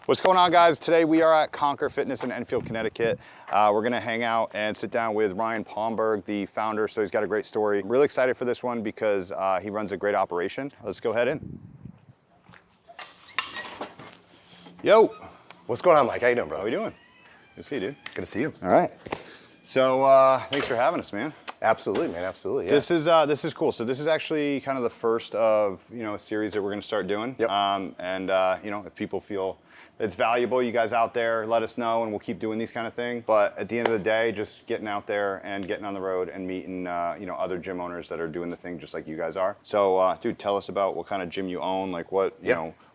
What's going on, guys? Today we are at Conquer Fitness in Enfield, Connecticut. We're gonna hang out and sit down with Ryan Palmberg, the founder. So he's got a great story. Really excited for this one because he runs a great operation. Let's go head in. Yo. What's going on, Mike? How you doing, bro? How we doing? Good to see you, dude. Good to see you. All right. So thanks for having us, man. Absolutely, man. Absolutely. Yeah. This is cool. So this is actually kind of the first of a series that we're going to start doing. Yep. If people feel it's valuable, you guys out there, let us know, and we'll keep doing these kind of things. But at the end of the day, just getting out there and getting on the road and meeting other gym owners that are doing the thing just like you guys are. So, dude, tell us about what kind of gym you own, like what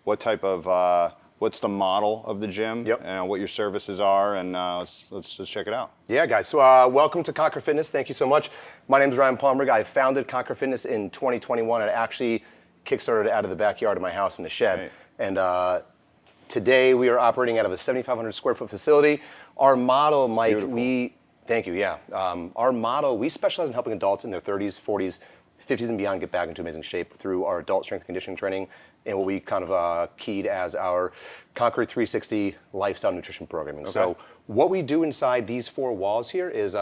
what type of what's the model of the gym, what your services are, and let's check it out. Yeah, guys. So welcome to Conquer Fitness. Thank you so much. My name is Ryan Palmberg. I founded Conquer Fitness in 2021. It actually kickstarted out of the backyard of my house in the shed. Right. And today we are operating out of a 7,500 square foot facility. Our model, Mike, thank you, yeah. Our model, we specialize in helping adults in their 30s, 40s, 50s and beyond get back into amazing shape through our adult strength conditioning training and what we kind of keyed as our Conquer 360 lifestyle nutrition programming. Okay. So what we do inside these four walls here is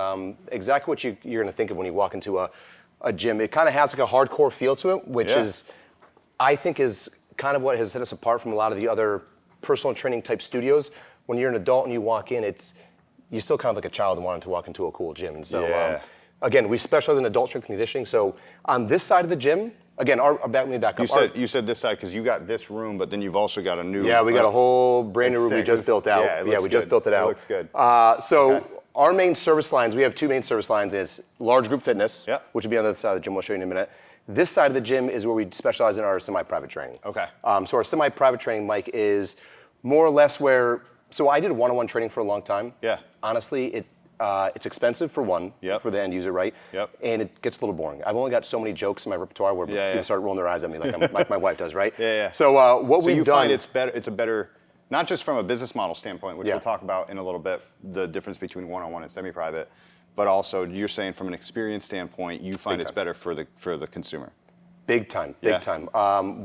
exactly what you're gonna think of when you walk into a gym. It kind of has like a hardcore feel to it, which is, I think is kind of what has set us apart from a lot of the other personal training type studios. When you're an adult and you walk in, you're still kind of like a child wanting to walk into a cool gym. And so again, we specialize in adult strength conditioning. So on this side of the gym, again, let me back up. You said this side because you got this room, but then you've also got a new. Yeah, we got a whole brand new room we just built out. Yeah, we just built it out. It looks good. Our main service lines, we have two main service lines. It's large group fitness, which will be on the other side of the gym. We'll show you in a minute. This side of the gym is where we specialize in our semi-private training. Okay. So our semi-private training, Mike, is more or less where. So I did one-on-one training for a long time. Yeah. Honestly, it's expensive for one, for the end user, right? Yep. And it gets a little boring. I've only got so many jokes in my repertoire where people start rolling their eyes at me like my wife does, right? Yeah. So what we've done. Find it's a better, not just from a business model standpoint, which we'll talk about in a little bit, the difference between one-on-one and semi-private, but also you're saying from an experience standpoint, you find it's better for the consumer. Big time, big time.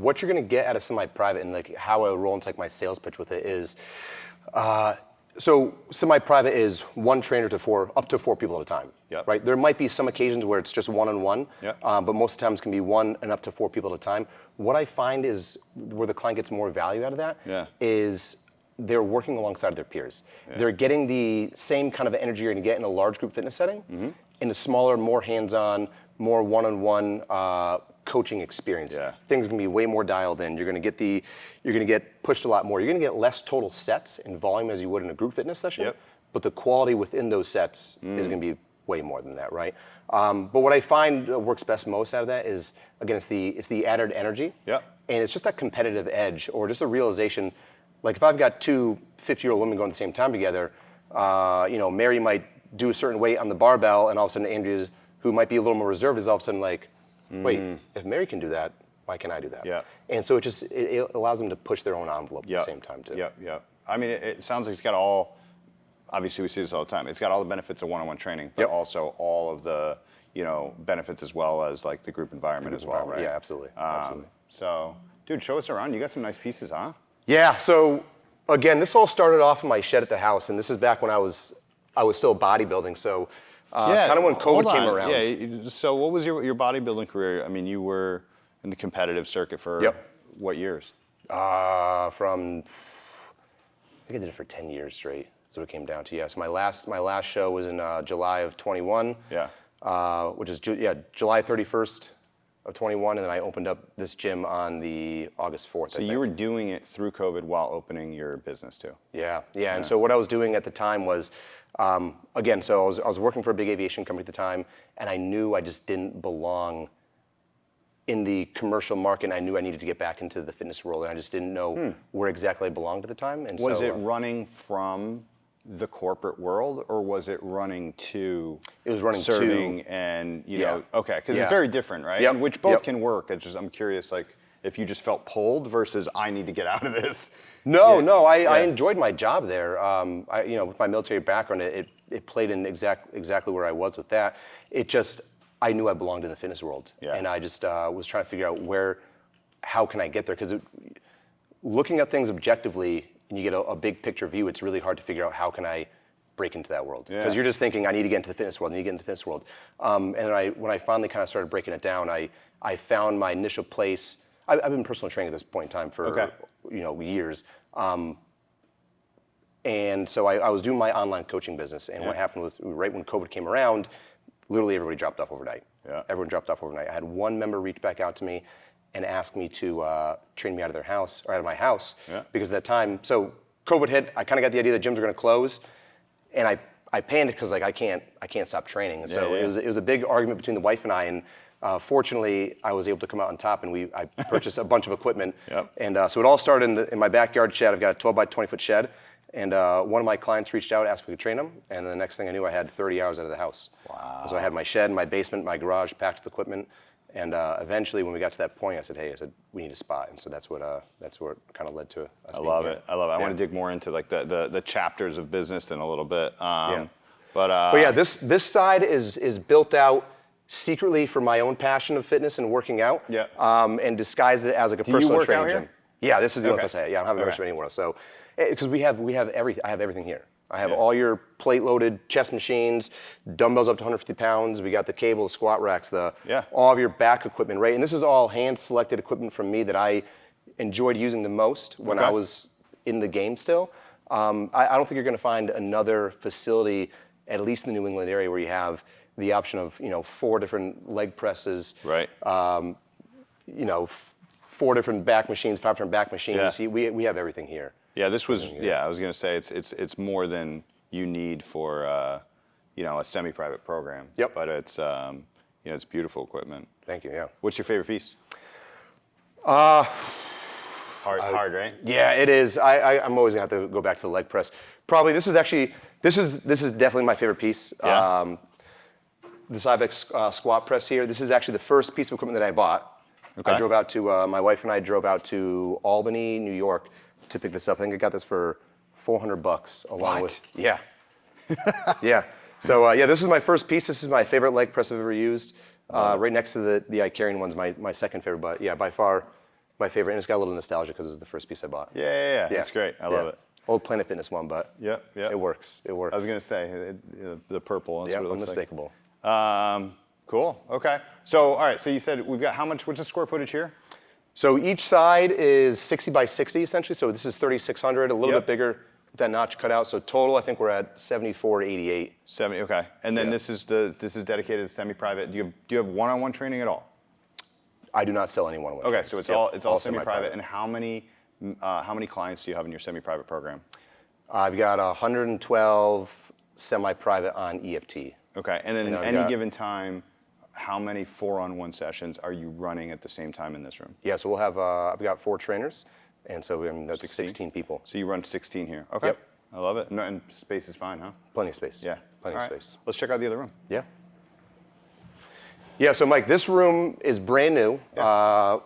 What you're gonna get at a semi-private and like how I roll into like my sales pitch with it is, so semi-private is one trainer to up to four people at a time, right? There might be some occasions where it's just one-on-one, but most of the times it can be one and up to four people at a time. What I find is where the client gets more value out of that is they're working alongside their peers. They're getting the same kind of energy you're gonna get in a large group fitness setting, in a smaller, more hands-on, more one-on-one coaching experience. Things are gonna be way more dialed in. You're gonna get pushed a lot more. You're gonna get less total sets in volume as you would in a group fitness session, but the quality within those sets is gonna be way more than that, right? But what I find works best most out of that is, again, it's the added energy, and it's just that competitive edge, or just a realization, like if I've got two 50-year-old women going at the same time together, Mary might do a certain weight on the barbell, and all of a sudden Andrea, who might be a little more reserved, is all of a sudden like, wait, if Mary can do that, why can't I do that? Yeah. And so it allows them to push their own envelope at the same time too. Yeah. I mean, it sounds like it's got all, obviously we see this all the time, it's got all the benefits of one-on-one training, but also all of the, benefits as well as like the group environment as well, right? Yeah, absolutely. So, dude, show us around. You got some nice pieces, huh? Yeah, so again, this all started off in my shed at the house, and this is back when I was still bodybuilding, so kind of when COVID came around. Yeah, so what was your bodybuilding career? I mean, you were in the competitive circuit for what years? I think I did it for 10 years straight. That's what it came down to. Yeah, so my last show was in July of 21. Yeah. Which is July 31st of 21, and then I opened up this gym on the August 4th. So you were doing it through COVID while opening your business too? Yeah. And so what I was doing at the time was, again, so I was working for a big aviation company at the time, and I knew I just didn't belong in the commercial market, and I knew I needed to get back into the fitness world, and I just didn't know where exactly I belonged at the time. And was it running from the corporate world, or was it running to serving and okay, because it's very different, right? Which both can work. It's just, I'm curious, like if you just felt pulled versus I need to get out of this. No, I enjoyed my job there. With my military background, it played in exactly where I was with that. It just, I knew I belonged in the fitness world, and I just was trying to figure out how can I get there, because looking at things objectively, and you get a big picture view, it's really hard to figure out how can I break into that world. Yeah. Because you're just thinking, I need to get into the fitness world, And then when I finally kind of started breaking it down, I found my initial place. I've been personal training at this point in time for years. And so I was doing my online coaching business, and what happened was right when COVID came around, literally everybody dropped off overnight. Yeah. Everyone dropped off overnight. I had one member reach back out to me and ask me to train me out of their house, or out of my house, because at that time, so COVID hit, I kind of got the idea that gyms were going to close, and I panicked because like I can't stop training. And so it was a big argument between the wife and I, and fortunately I was able to come out on top, and I purchased a bunch of equipment. And so it all started in my backyard shed. I've got a 12 by 20 foot shed, and one of my clients reached out, asked if we could train them, and the next thing I knew, I had 30 hours out of the house. Wow. So I had my shed, my basement, my garage packed with equipment, and eventually when we got to that point, I said, we need a spot, and so that's what kind of led to us I being love here. it. I love it. I want to dig more into like the chapters of business in a little bit. But yeah, this side is built out secretly for my own passion of fitness and working out. Yeah. And disguised it as like a you personal work training out gym. here? Yeah, this is the only Okay. place I have. Yeah, I don't have a membership anywhere else. So, because we have everything. I have everything here. I have Yeah. all your plate-loaded chest machines, dumbbells up to 150 pounds. We got the cable, the squat racks, all of your back equipment, right? And this is all hand-selected equipment from me that I enjoyed using the most when I was in the game still. I don't think you're going to find another facility, at least in the New England area, where you have the option of 4 different leg presses, right. 4 different back machines, 5 different back machines. Yeah. We have everything here. Yeah, this was. Yeah, I was gonna say it's more than you need for a semi-private program. Yep. But it's it's beautiful equipment. Thank you. Yeah. What's your favorite piece? Hard, right? Yeah, it is. I'm always gonna have to go back to the leg press. Probably this is definitely my favorite piece. Yeah. The Cybex squat press here. This is actually the first piece of equipment that I bought. Okay. I drove out to my wife and I drove out to Albany, New York, to pick this up. I think I got this for $400 along with. Yeah. Yeah. So this is my first piece. This is my favorite leg press I've ever used. Right next to the Icarian one's my second favorite, but yeah, by far my favorite. And it's got a little nostalgia because it's the first piece I bought. Yeah. That's great. I love it. Old Planet Fitness one, but Yeah. it works. It works. I was gonna say the purple. That's Yeah, what it looks unmistakable. like. Cool. Okay. So all right. So you said we've got how much? What's the square footage here? So each side is 60 by 60 essentially. So this is 3,600, a little bit bigger with that notch cut out. So total, I think we're at 74 to 88. 70. Okay. And then this is dedicated to semi-private. Do you have one-on-one training at all? I do not sell any one-on-one. Okay. trainings. So it's all semi-private. semi-private. And how many clients do you have in your semi-private program? I've got 112 semi-private on EFT. Okay. And then And I've any got- given time, how many 4-on-1 sessions are you running at the same time in this room? Yeah, so we'll have, I've got 4 trainers, and so that's 16 people. So you run 16 here. Okay. Yep. I love it. No, and space is fine, huh? Plenty of space. Yeah. Plenty All of right. space. Let's check out the other room. Yeah. Yeah, so Mike, this room is brand new.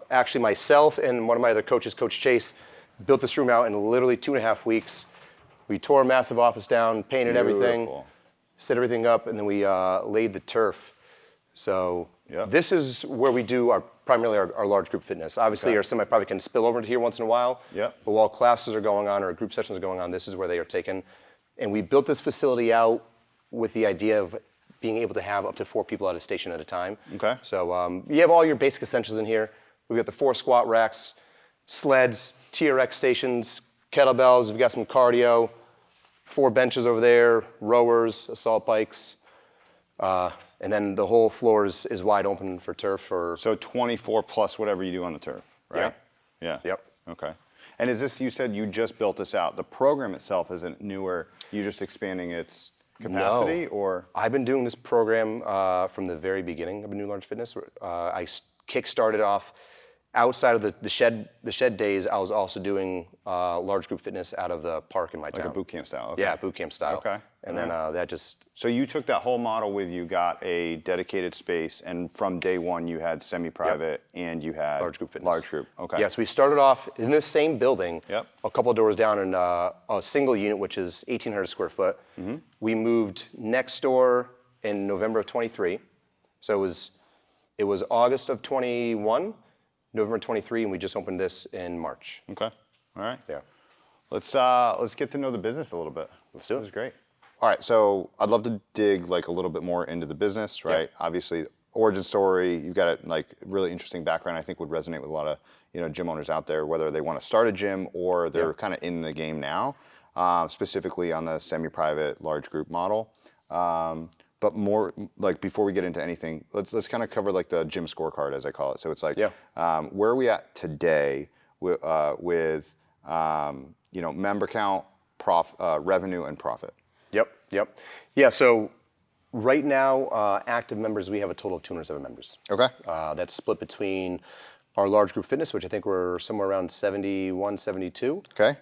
Actually, myself and one of my other coaches, Coach Chase, built this room out in literally 2.5 weeks. We tore a massive office down, painted everything, Beautiful. set everything up, and then we laid the turf. So this is where we do primarily our large group fitness. Obviously, our semi-private can spill over into here once in a while. Yep. But while classes are going on or group sessions are going on, this is where they are taken. And we built this facility out with the idea of being able to have up to 4 people at a station at a time. Okay. So you have all your basic essentials in here. We've got the 4 squat racks, sleds, TRX stations, kettlebells. We've got some cardio, 4 benches over there, rowers, assault bikes. And then the whole floor is wide open for turf. So 24 plus whatever you do on the turf, right? Yeah. Yep. Okay. And is this, you said you just built this out. The program itself isn't newer. You're just expanding its capacity or? I've been doing this program from the very beginning of New Large Fitness. I kick-started off outside of the shed days. I was also doing large group fitness out of the park in my town. Like a boot camp style. Okay. Yeah, boot camp style. Okay. And then that just. So you took that whole model with you, got a dedicated space, and from day one you had semi-private and you had Large group fitness. Large group. Okay. Yes, we started off in this same building, Yep. a couple of doors down in a single unit, which is 1,800 square foot. Mm-hmm. We moved next door in November of 23. So it was August of 21, November 23, and we just opened this in March. Okay. All right. Yeah. Let's get to know the business a little bit. Let's do it. This is great. All right, so I'd love to dig like a little bit more into the business, right? Yeah. Obviously, origin story. You've got a like really interesting background. I think would resonate with a lot of gym owners out there, whether they want to start a gym or they're kind of in the game now. Specifically on the semi-private large group model. But more like before we get into anything, let's kind of cover like the gym scorecard as I call it. So it's like where are we at today with member count, revenue, and profit. Yep. Yeah, so right now, active members, we have a total of 207 members. Okay. That's split between our large group fitness, which I think we're somewhere around 71, 72. Okay.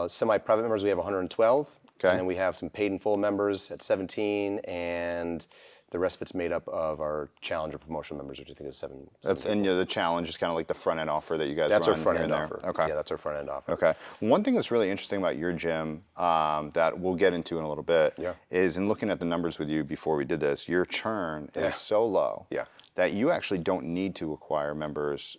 Semi-private members, we have 112. Okay. And then we have some paid in full members at 17, and the rest of it's made up of our challenge or promotional members, which I think is 7. And the challenge is kind of like the front end offer that you guys That's our run front here end and offer. there. Okay. Yeah, that's our front end offer. Okay. One thing that's really interesting about your gym that we'll get into in a little bit is in looking at the numbers with you before we did this, your churn is so low that you actually don't need to acquire members,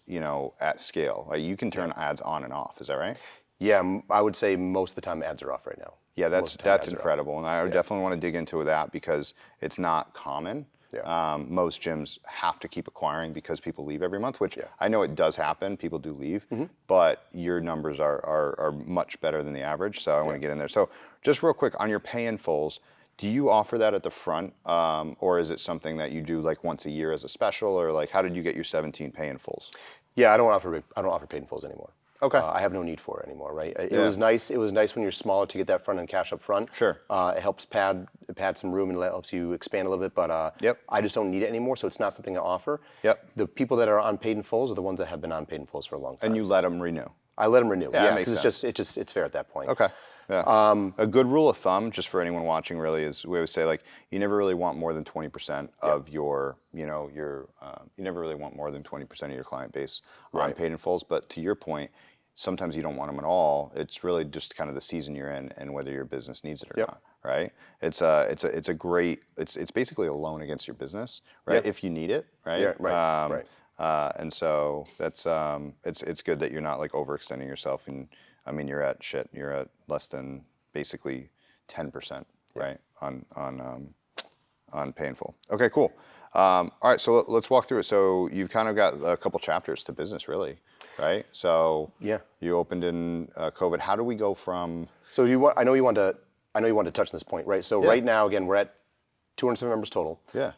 at scale. Like you can turn ads on and off. Is that right? Yeah, I would say most of the time ads are off right now. Yeah, that's incredible, and I definitely want to dig into that because it's not common. Yeah. Most gyms have to keep acquiring because people leave every month, which I know it does happen. People do leave, but your numbers are much better than the average. So I want to get in there. So just real quick on your pay-in-fulls, do you offer that at the front, or is it something that you do like once a year as a special, or like how did you get your 17 pay-in-fulls? Yeah, I don't offer paid-in-fulls anymore. Okay. I have no need for it anymore, right? It was nice. It was nice when you're smaller to get that front end cash up front. Sure. It helps pad some room and it helps you expand a little bit, but I just don't need it anymore, so it's not something I offer. Yep. The people that are on paid in fulls are the ones that have been on paid in fulls for a long time. And you let them renew. I let them renew. Yeah, because it's fair at that point. Okay. Yeah. A good rule of thumb, just for anyone watching, really is we always say like you never really want more than 20% of your, you never really want more than 20% of your client base on paid in fulls. But to your point, sometimes you don't want them at all. It's really just kind of the season you're in and whether your business needs it or not, right? It's basically a loan against your business, right? If you need it, right? Yeah, right. And so that's it's good that you're not like overextending yourself. And I mean, you're at less than basically 10%, right? On painful. Okay, cool. All right, so let's walk through it. So you've kind of got a couple chapters to business, really. Right. So you opened in COVID. How do we go from? So I know you want to touch on this point, right? So right now, again, we're at 207 members total. Yeah.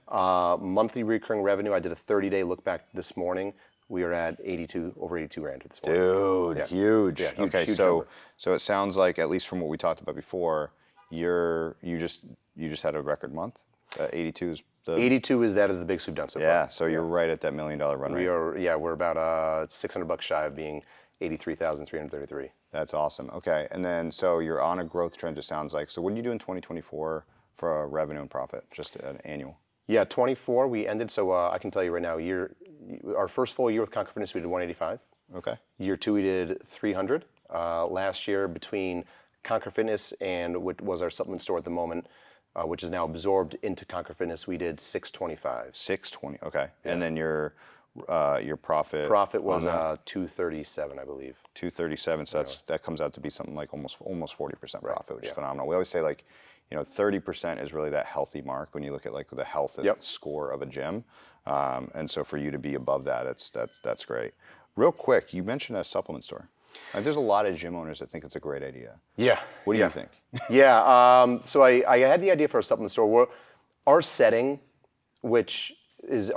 Monthly recurring revenue. I did a 30-day look back this morning. We are at over 82 grand this morning. Dude, huge. Yeah, okay, huge so number. So it sounds like, at least from what we talked about before, you just had a record month. 82 is the 82 is the biggest we've done so far. Yeah, so you're right at that $1 million run rate. We're about $600 shy of being 83,333. That's awesome. Okay, and then so you're on a growth trend. It sounds like. So what do you do in 2024 for revenue and profit? Just an annual. Yeah, 24 we ended. So I can tell you right now, our first full year with Conquer Fitness we did 185. Okay. Year 2 we did 300. Last year between Conquer Fitness and what was our supplement store at the moment, which is now absorbed into Conquer Fitness, we did 625. 620. Okay. Yeah. And then your profit. Profit was 237, I believe. 237. So that comes out to be something like almost 40% profit, which is phenomenal. We always say 30% is really that healthy mark when you look at like the health score of a gym. And so for you to be above that, that's great. Real quick, you mentioned a supplement store. There's a lot of gym owners that think it's a great idea. Yeah. What do you think? So I had the idea for a supplement store. Our setting, which is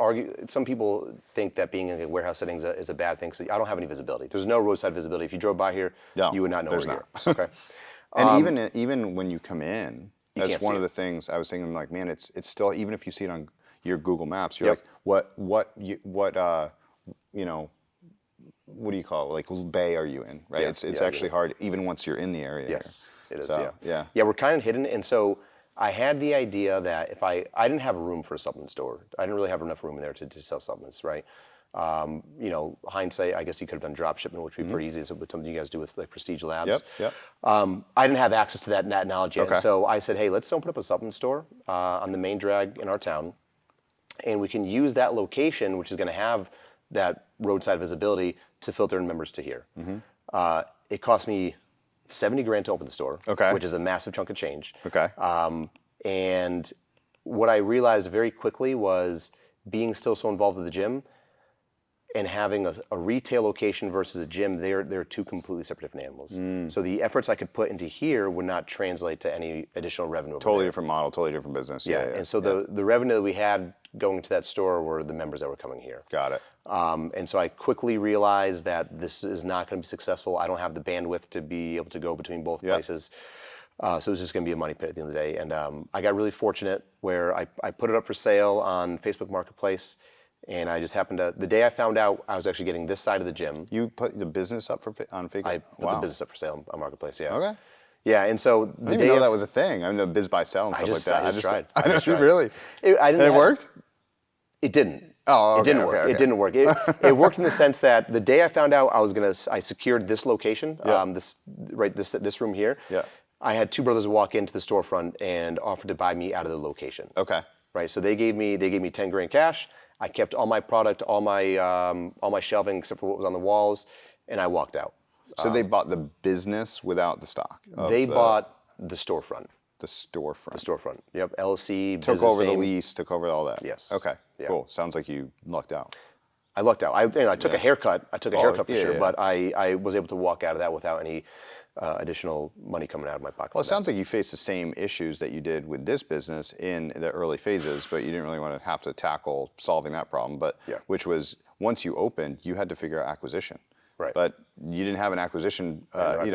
some people think that being in a warehouse setting is a bad thing. So I don't have any visibility. There's no roadside visibility. If you drove by here, you would not know we're here. Okay. And even when you come in, that's one of the things I was thinking. Like, man, it's still, even if you see it on your Google Maps, you're like, what do you call it? Like, bay are you in, right? It's actually hard, even once you're in the area. Yes, it is. So, yeah, we're kind of hidden, and so I had the idea that if I didn't have a room for a supplement store, I didn't really have enough room in there to sell supplements, right? Hindsight, I guess you could have done drop shipment, which would be pretty easy. So something you guys do with like Prestige Labs. Yep. I didn't have access to that knowledge yet, so I said, hey, let's open up a supplement store on the main drag in our town, and we can use that location, which is going to have that roadside visibility, to filter in members to here. It cost me 70 grand to open the store, Okay. which is a massive chunk of change. Okay. And what I realized very quickly was being still so involved with the gym and having a retail location versus a gym, they're two completely separate different animals. So the efforts I could put into here would not translate to any additional revenue. Totally different model, totally different business. Yeah. And so the revenue that we had going to that store were the members that were coming here. Got it. And so I quickly realized that this is not going to be successful. I don't have the bandwidth to be able to go between both places. So it was just going to be a money pit at the end of the day. And I got really fortunate where I put it up for sale on Facebook Marketplace. And I just happened to, the day I found out I was actually getting this side of the gym. You put the business up on Facebook? I put the business up for sale on Marketplace, yeah. Okay. Yeah, and so I didn't even know that was a thing. I mean, the biz buy sell and stuff like that. I just tried. I just really. And it worked? It didn't. Oh, okay, it didn't work. okay. It didn't work. It worked in the sense that the day I found out I secured this location, this room here. Yeah. I had two brothers walk into the storefront and offer to buy me out of the location. Okay. Right. So they gave me 10 grand cash. I kept all my product, all my shelving except for what was on the walls, and I walked out. So they bought the business without the stock? They bought the storefront. The storefront. The storefront. Yep. LLC. Took over the lease, took over all that. Yes. Okay. Yeah. Cool. Sounds like you lucked out. I lucked out. I took a haircut. I took a haircut for sure, yeah. but I was able to walk out of that without any additional money coming out of my pocket. Well, it sounds like you faced the same issues that you did with this business in the early phases, but you didn't really want to have to tackle solving that problem. But which was once you opened, you had to figure out acquisition. Right. But you didn't have an acquisition,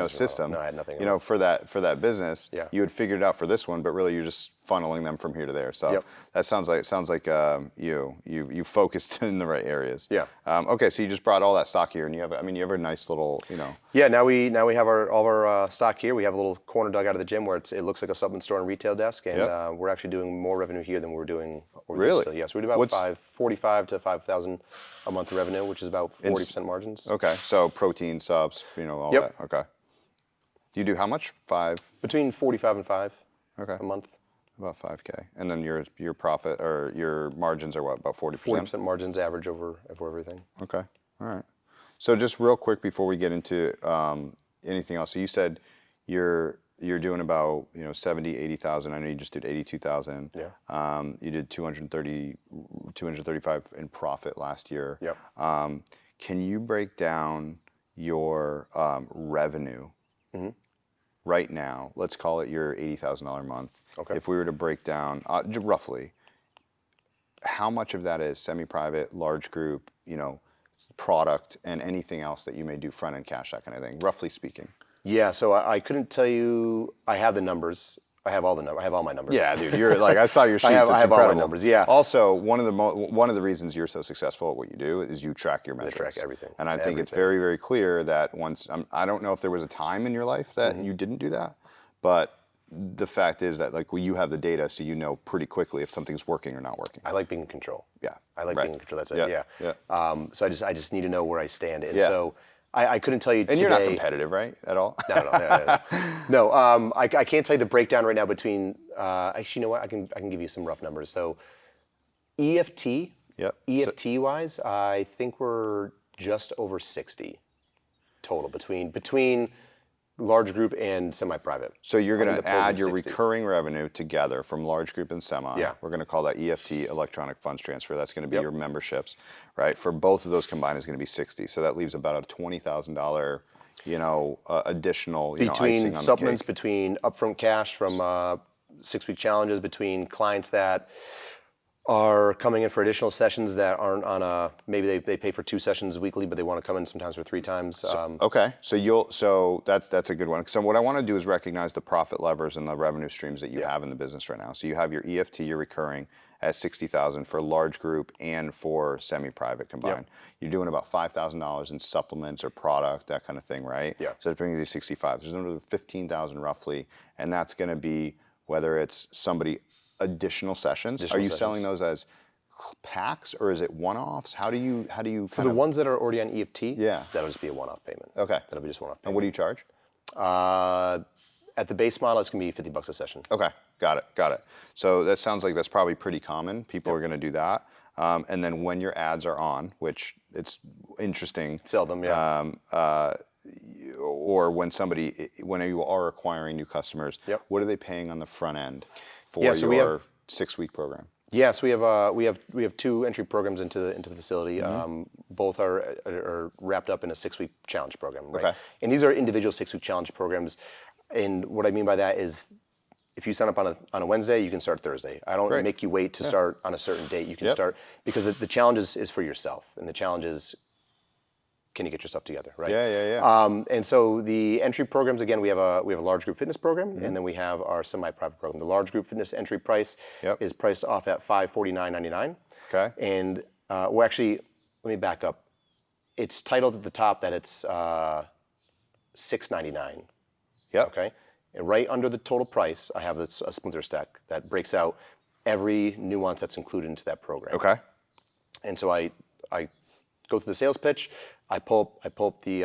system. No, I had nothing. For that business. Yeah. You had figured it out for this one, but really you're just funneling them from here to there. So that sounds like you focused in the right areas. Yeah. Okay, so you just brought all that stock here, and you have a nice little. Yeah. Now we have all of our stock here. We have a little corner dug out of the gym where it looks like a supplement store and retail desk, and we're actually doing more revenue here than we were doing. Really? So yes, we do about 45 to 5,000 a month revenue, which is about 40% margins. Okay, so protein subs, all that. Okay. Do you do how much? 5? Between 45 and 5. Okay. A month. About 5K, and then your profit or your margins are what? About 40%. 40% margins average over everything. Okay. All right. So just real quick before we get into anything else, so you said you're doing about 70, 80,000. I know you just did 82,000. Yeah. You did 235 in profit last year. Yep. Can you break down your revenue right now? Let's call it your $80,000 a month. Okay. If we were to break down roughly, how much of that is semi-private, large group, product, and anything else that you may do front-end cash, that kind of thing, roughly speaking? Yeah, so I couldn't tell you. I have the numbers. I have all the numbers. I have all my numbers. Yeah, dude, you're like, I saw your sheets. I have incredible. all my numbers. Yeah. Also, one of the reasons you're so successful at what you do is you track your metrics. Track everything. And I think it's very, very clear that once I don't know if there was a time in your life that you didn't do that, but the fact is that you have the data, so you know pretty quickly if something's working or not working. I like being in control. Yeah. I like being in control. That's it. Yeah. Yeah. So I just need to know where I stand. And so I couldn't tell you and today. You're not competitive, right? At all? No. I can't tell you the breakdown right now between. Actually, you know what? I can give you some rough numbers. So, EFT. Yep. EFT wise, I think we're just over 60 total between large group and semi-private. So you're going to add your 60. recurring revenue together from large group and semi. Yeah. We're going to call that EFT, electronic funds transfer. That's going to be your memberships, right? For both of those combined is going to be 60. So that leaves about a $20,000, additional, between icing on supplements, the cake. between upfront cash from 6-week challenges, between clients that are coming in for additional sessions that aren't on maybe they pay for 2 sessions weekly, but they want to come in sometimes for 3 times. Okay, so that's a good one. So what I want to do is recognize the profit levers and the revenue streams that you have in the business right now. So you have your EFT, your recurring, at 60,000 for large group and for semi-private combined. You're doing about $5,000 in supplements or product, that kind of thing, right? Yeah. So it's bringing you to 65. There's another 15,000 roughly, and that's going to be whether it's somebody additional sessions. Are you selling those as packs or is it one-offs? How do you for the ones that are already on EFT? Yeah. That'll just be a one-off payment. Okay. That'll be just one-off payment. And what do you charge? At the base model, it's going to be $50 a session. Okay, got it. So that sounds like that's probably pretty common. People are going to do that. And then when your ads are on, which it's interesting. Sell them, yeah. or when you are acquiring new customers, Yep. what are they paying on the front end for Yeah, so we your have- 6-week program? Yeah, so we have 2 entry programs into the facility. Both are wrapped up in a 6-week challenge program, right? Okay. And these are individual 6-week challenge programs. And what I mean by that is, if you sign up on a Wednesday, you can start Thursday. I don't Great. make you wait to start on a certain date. You can Yep. start because the challenge is for yourself, and the challenge is, can you get yourself together, right? Yeah. And so the entry programs, again, we have a large group fitness program, and then we have our semi-private program. The large group fitness entry price Yep. is priced off at $549.99. Okay. And well, actually, let me back up. It's titled at the top that it's $699. Yep. Okay. And right under the total price, I have a splinter stack that breaks out every nuance that's included into that program. Okay. And so I go through the sales pitch. I pull up the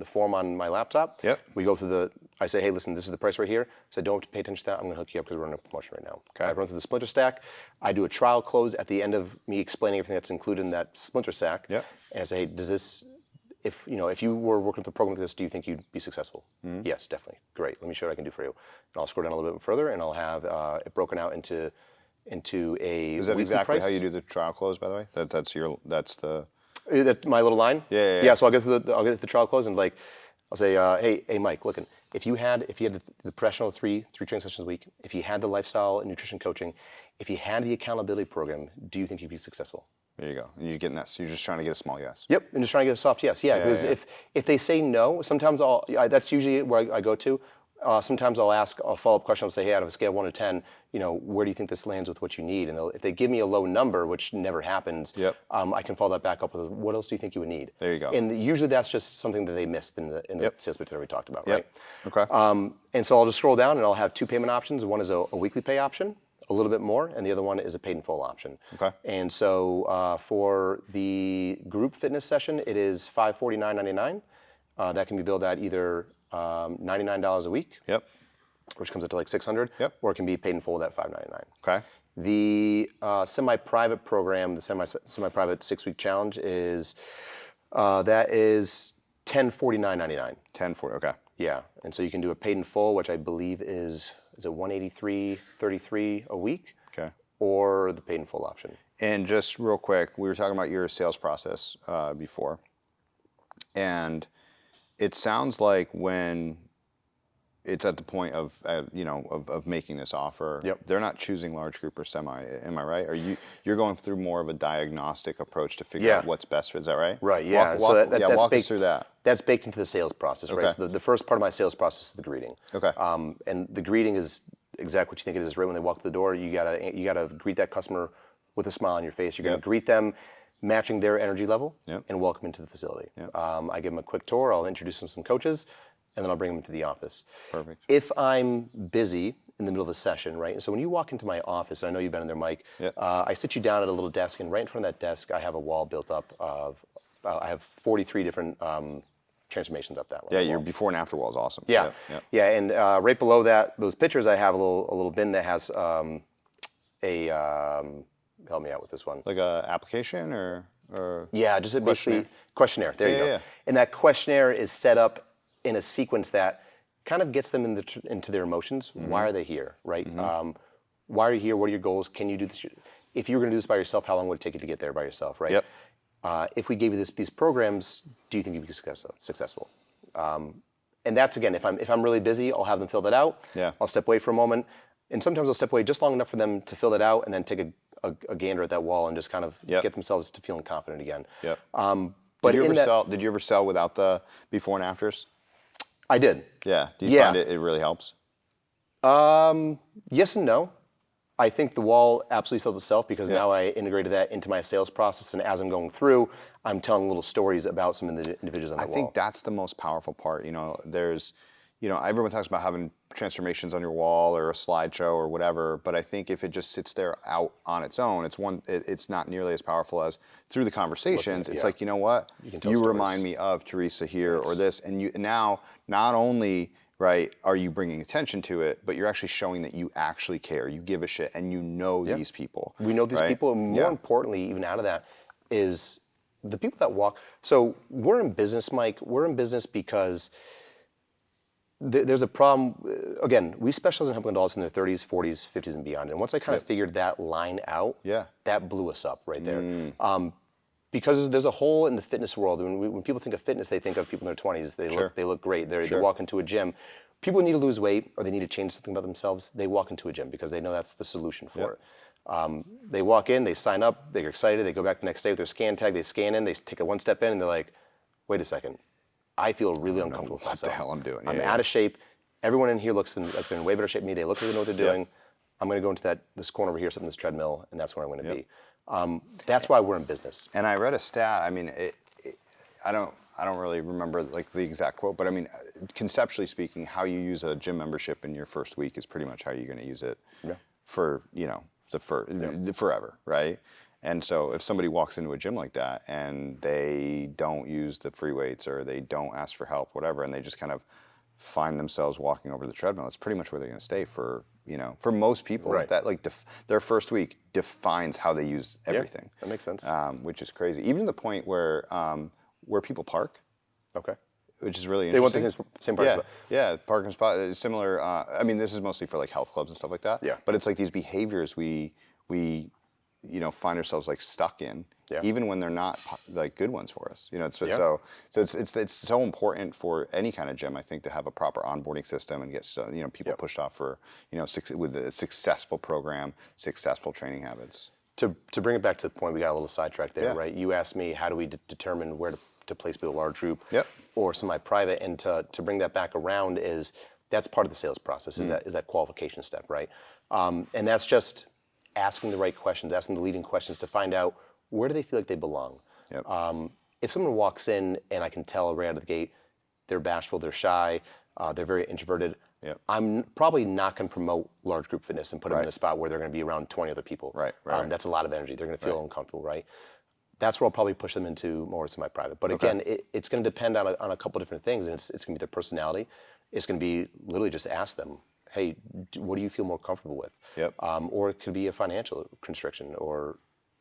form on my laptop. Yep. We go through I say, hey, listen, this is the price right here. So don't have to pay attention to that. I'm going to hook you up because we're running a promotion right now. Okay. I run through the splinter stack. I do a trial close at the end of me explaining everything that's included in that splinter stack. Yep. And I say, hey, does this, if you were working with a program like this, do you think you'd be successful? Yes, definitely. Great. Let me show what I can do for you. And I'll scroll down a little bit further, and I'll have it broken out into a Is that weekly exactly price. how you do the trial close, by the way? That's the. My little line? Yeah. Yeah, so I'll get through the trial close and I'll say, hey Mike, look, if you had the professional three training sessions a week, if you had the lifestyle and nutrition coaching, if you had the accountability program, do you think you'd be successful? There you go. And you're getting that. So you're just trying to get a small yes. Yep, and just trying to get a soft yes. Yeah, because if they say no, sometimes that's usually where I go to. Sometimes I'll ask a follow-up question. I'll say, hey, out of a scale of 1 to 10, where do you think this lands with what you need? And if they give me a low number, which never happens, Yep. I can follow that back up with, what else do you think you would need? There you go. And usually that's just something that they missed in the sales pitch that we talked about, right? Okay. And so I'll just scroll down and I'll have 2 payment options. One is a weekly pay option, a little bit more, and the other one is a paid in full option. Okay. And so for the group fitness session, it is $549.99. That can be billed at either $99 a week, Yep. which comes up to like $600, Yep. or it can be paid in full at $599. Okay. The semi-private program, the semi-private 6-week challenge is $1049.99. 10-40. Okay. Yeah, and so you can do a paid in full, which I believe is it $183.33 a week, Okay. or the paid in full option. And just real quick, we were talking about your sales process before, and it sounds like when it's at the point of making this offer, Yep. they're not choosing large group or semi. Am I right? You're going through more of a diagnostic approach to figure out what's best for? Is that right? Right. Yeah. Walk that's us through that. That's baked into the sales process, right? Okay. So the first part of my sales process is the greeting. Okay. And the greeting is exactly what you think it is. Right when they walk through the door, you gotta greet that customer with a smile on your face. You're gonna greet them, matching their energy level, Yep. and welcome into the facility. Yep. I give them a quick tour. I'll introduce them to some coaches, and then I'll bring them into the office. Perfect. If I'm busy in the middle of the session, right? So when you walk into my office, and I know you've been in there, Mike, Yep. I sit you down at a little desk, and right in front of that desk, I have a wall built up of, I have 43 different transformations up that Yeah, wall. your before and after wall is awesome. Yeah, Yep. yeah, and right below those pictures, I have a little bin that has help me out with this one. Like a application or Yeah, just basically questionnaire. There you go. Yeah. And that questionnaire is set up in a sequence that kind of gets them into their emotions. Why are they here, right? Why are you here? What are your goals? Can you do this? If you were going to do this by yourself, how long would it take you to get there by yourself, right? Yep. If we gave you these programs, do you think you'd be successful? And that's, again, if I'm really busy, I'll have them fill that out. Yeah. I'll step away for a moment, and sometimes I'll step away just long enough for them to fill that out, and then take a gander at that wall and just kind of get themselves to feeling confident again. Yep. But did you ever sell without the before and afters? I did. Yeah. Do you find it really helps? Yes and no. I think the wall absolutely sells itself because now I integrated that into my sales process, and as I'm going through, I'm telling little stories about some of the individuals on the wall. I think that's the most powerful part. There's, everyone talks about having transformations on your wall or a slideshow or whatever, but I think if it just sits there out on its own, it's not nearly as powerful as through the conversations. It's like, you know what? You remind me of Teresa here or this, and you now not only are you bringing attention to it, but you're actually showing that you actually care, you give a shit, and these people. We know these people, and more importantly, even out of that, is the people that walk, so we're in business, Mike, we're in business because there's a problem. Again, we specialize in helping adults in their 30s, 40s, 50s, and beyond. And once I kind of figured that line out, that blew us up right there. Because there's a hole in the fitness world. When people think of fitness, they think of people in their 20s. They look great. They walk into a gym. People who need to lose weight or they need to change something about themselves, they walk into a gym because they know that's the solution for it. They walk in, they sign up, they're excited, they go back the next day with their scan tag, they scan in, they take a one step in, and they're like, wait a second, I feel really uncomfortable with myself. What the hell I'm doing? I'm out of shape. Everyone in here looks like they're in way better shape than me. They look like they know what they're doing. I'm going to go into this corner over here, sit on this treadmill, and that's where I'm going to be. That's why we're in business. And I read a stat. I mean, I don't really remember like the exact quote, but I mean, conceptually speaking, how you use a gym membership in your first week is pretty much how you're going to use it for forever, right? And so if somebody walks into a gym like that and they don't use the free weights or they don't ask for help, whatever, and they just kind of find themselves walking over the treadmill, it's pretty much where they're going to stay for, for most people. That like their first week defines how they use everything. That makes sense. Which is crazy. Even to the point where people park. Okay. Which is really interesting. They want the same parking spot. Yeah, parking spot is similar. I mean, this is mostly for like health clubs and stuff like that. Yeah. But it's like these behaviors we find ourselves like stuck in, even when they're not like good ones for us. So it's so important for any kind of gym, I think, to have a proper onboarding system and get people pushed off for with a successful program, successful training habits. To bring it back to the point, we got a little sidetracked there, right? You asked me how do we determine where to place people, a large group or semi-private, and to bring that back around that's part of the sales process, is that qualification step, right? And that's just asking the right questions, asking the leading questions to find out where do they feel like they belong. If someone walks in and I can tell right out of the gate, they're bashful, they're shy, they're very introverted, I'm probably not going to promote large group fitness and put them in a spot where they're going to be around 20 other people. Right. That's a lot of energy. They're going to feel uncomfortable, right? That's where I'll probably push them into more semi-private. But again, it's going to depend on a couple different things, and it's going to be their personality. It's going to be literally just ask them, hey, what do you feel more comfortable with? Or it could be a financial constriction or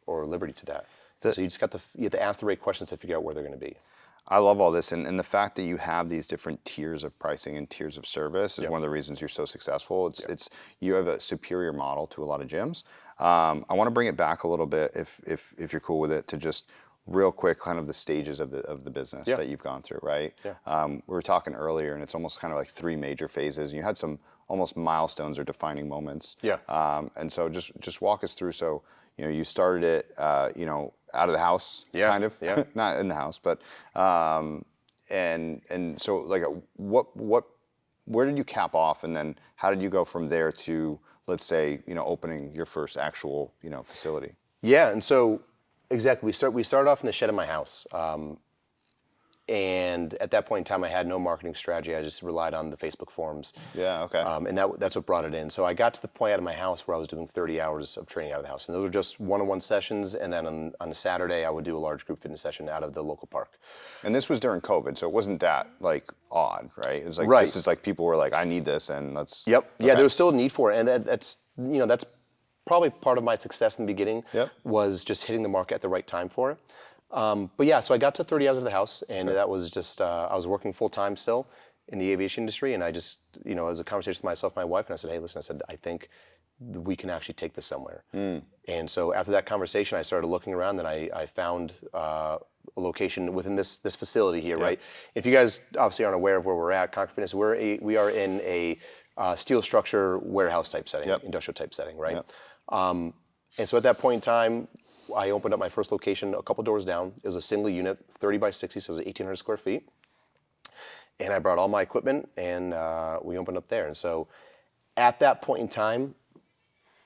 liberty to that. So you have to ask the right questions to figure out where they're going to be. I love all this, and the fact that you have these different tiers of pricing and tiers of service is one of the reasons you're so successful. It's you have a superior model to a lot of gyms. I want to bring it back a little bit, if you're cool with it, to just real quick, kind of the stages of the business that you've gone through, right? We were talking earlier, and it's almost kind of like 3 major phases. You had some almost milestones or defining moments. And so just walk us through. So you started it, out of the house, kind of, not in the house, but and so like where did you cap off, and then how did you go from there to, let's say, opening your first actual facility? Yeah, and so exactly, we started off in the shed of my house. And at that point in time, I had no marketing strategy. I just relied on the Facebook forums. And that's what brought it in. So I got to the point out of my house where I was doing 30 hours of training out of the house. And those were just one-on-one sessions. And then on a Saturday, I would do a large group fitness session out of the local park. And this was during COVID, so it wasn't that like odd, right? It was like, this is like people were like, I need this, and let's. Yeah, there was still a need for it. And that's probably part of my success in the beginning, was just hitting the market at the right time for it. But yeah, so I got to 30 hours of the house, and that was just, I was working full time still in the aviation industry, and I just, it was a conversation with myself and my wife, and I said, hey, listen, I think we can actually take this somewhere. And so after that conversation, I started looking around, and I found a location within this facility here, right? If you guys obviously aren't aware of where we're at, Conquer Fitness, we are in a steel structure warehouse type setting, industrial type setting, right? And so at that point in time, I opened up my first location a couple doors down. It was a single unit, 30 by 60, so it was 1,800 square feet. And I brought all my equipment, and we opened up there. And so at that point in time,